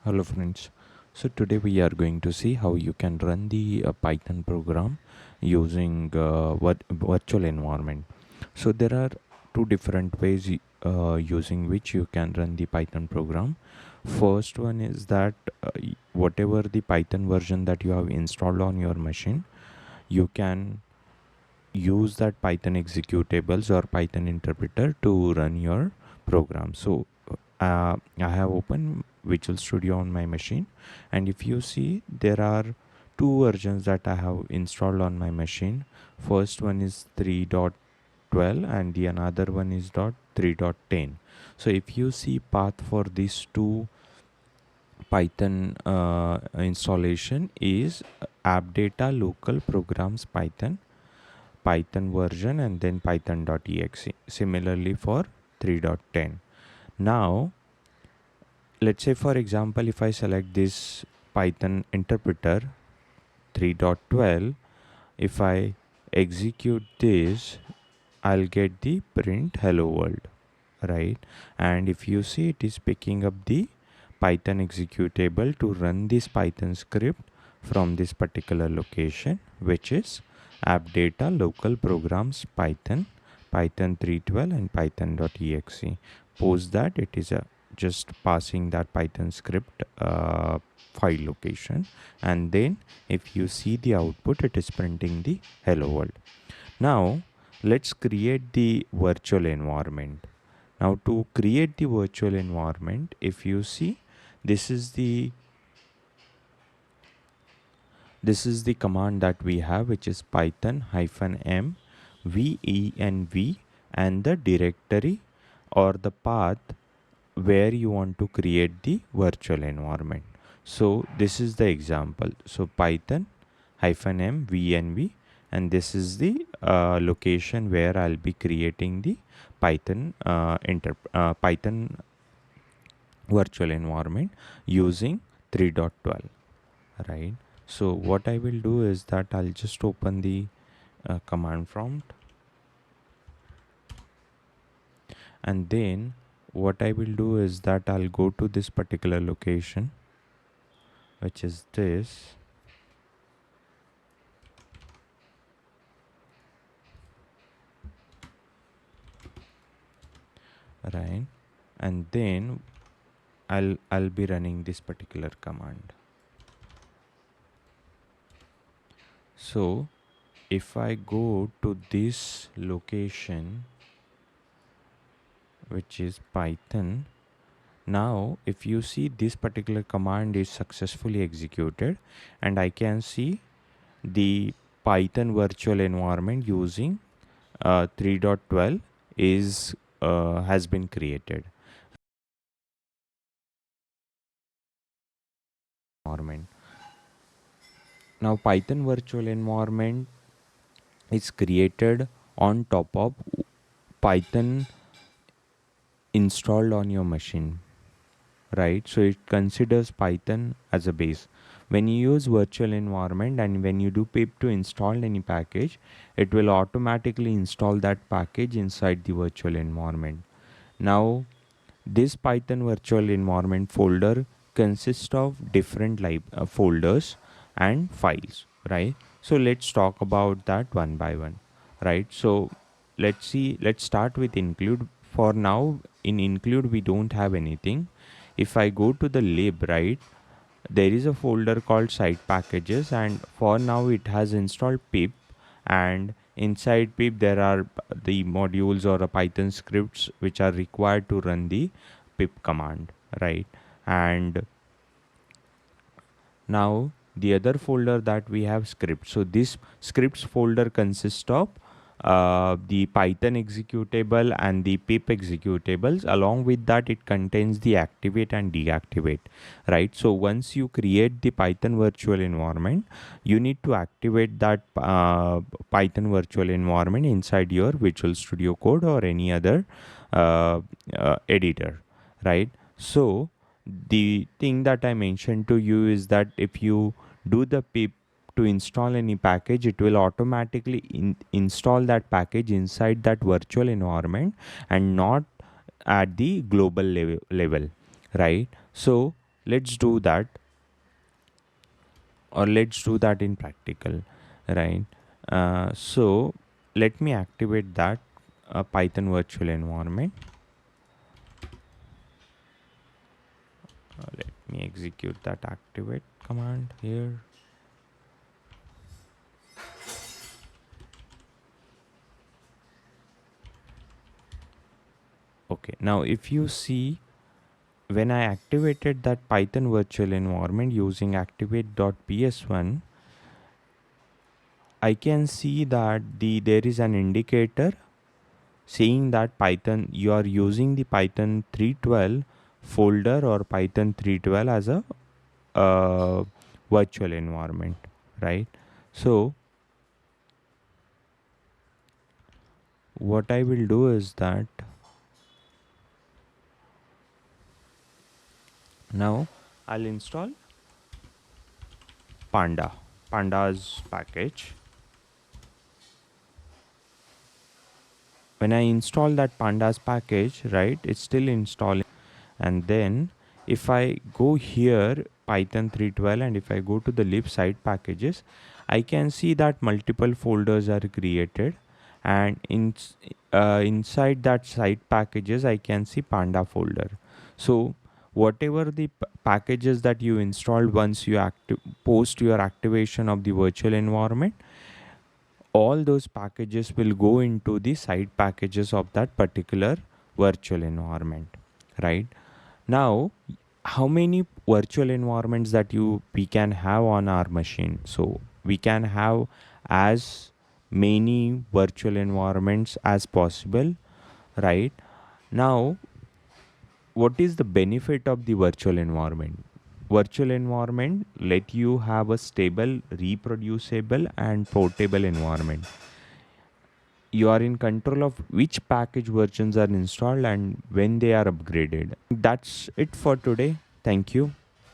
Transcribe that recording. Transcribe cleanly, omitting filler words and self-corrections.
Hello friends. So today we are going to see how you can run the Python program using virtual environment. So there are two different ways using which you can run the Python program. First one is that whatever the Python version that you have installed on your machine, you can use that Python executables or Python interpreter to run your program. So I have opened Visual Studio on my machine, and if you see, there are two versions that I have installed on my machine. First one is 3.12 and the another one is 3.10. So if you see path for these two Python installation is app data local programs Python version and then python.exe. Similarly for 3.10. Now let's say for example, if I select this Python interpreter 3.12, if I execute this, I'll get the print hello world, right? And if you see, it is picking up the Python executable to run this Python script from this particular location, which is app data local programs python 3.12 and python.exe. Post that, it is just passing that Python script file location, and then if you see the output, it is printing the hello world. Now let's create the virtual environment. Now to create the virtual environment, if you see, this is the command that we have, which is python -m venv and the directory or the path where you want to create the virtual environment. So this is the example. So python -m venv, and this is the location where I'll be creating the Python virtual environment using 3.12, right? So what I will do is that I'll just open the command prompt, and then what I will do is that I'll go to this particular location, which is this, right? And then I'll be running this particular command. So if I go to this location, which is Python, now if you see, this particular command is successfully executed, and I can see the Python virtual environment using 3.12 is has been created. Now Python virtual environment is created on top of Python installed on your machine, right? So it considers Python as a base. When you use virtual environment and when you do pip to install any package, it will automatically install that package inside the virtual environment. Now this Python virtual environment folder consists of different folders and files, right? So let's talk about that one by one, right? So let's start with include. For now in include we don't have anything. If I go to the lib, right, there is a folder called site packages, and for now it has installed pip, and inside pip there are the modules or Python scripts which are required to run the pip command, right? And now the other folder that we have scripts. So this scripts folder consists of the Python executable and the pip executables. Along with that, it contains the activate and deactivate, right? So once you create the Python virtual environment, you need to activate that Python virtual environment inside your Visual Studio Code or any other editor, right? So the thing that I mentioned to you is that if you do the pip to install any package, it will automatically install that package inside that virtual environment and not at the global level, right? So let's do that, or let's do that in practical, right? So let me activate that Python virtual environment. Let me execute that activate command here. Okay, now if you see, when I activated that Python virtual environment using activate.ps1, I can see that there is an indicator saying that Python, you are using the Python 3.12 folder or Python 3.12 as a virtual environment, right? So what I will do is that now I'll install pandas package. When I install that pandas package, right, it's still installing. And then if I go here Python 3.12 and if I go to the lib site packages, I can see that multiple folders are created, and inside that site packages I can see panda folder. So whatever the packages that you installed once you post your activation of the virtual environment, all those packages will go into the side packages of that particular virtual environment, right? Now, how many virtual environments that we can have on our machine? So we can have as many virtual environments as possible, right? Now, what is the benefit of the virtual environment? Virtual environment let you have a stable, reproducible and portable environment. You are in control of which package versions are installed and when they are upgraded. That's it for today. Thank you.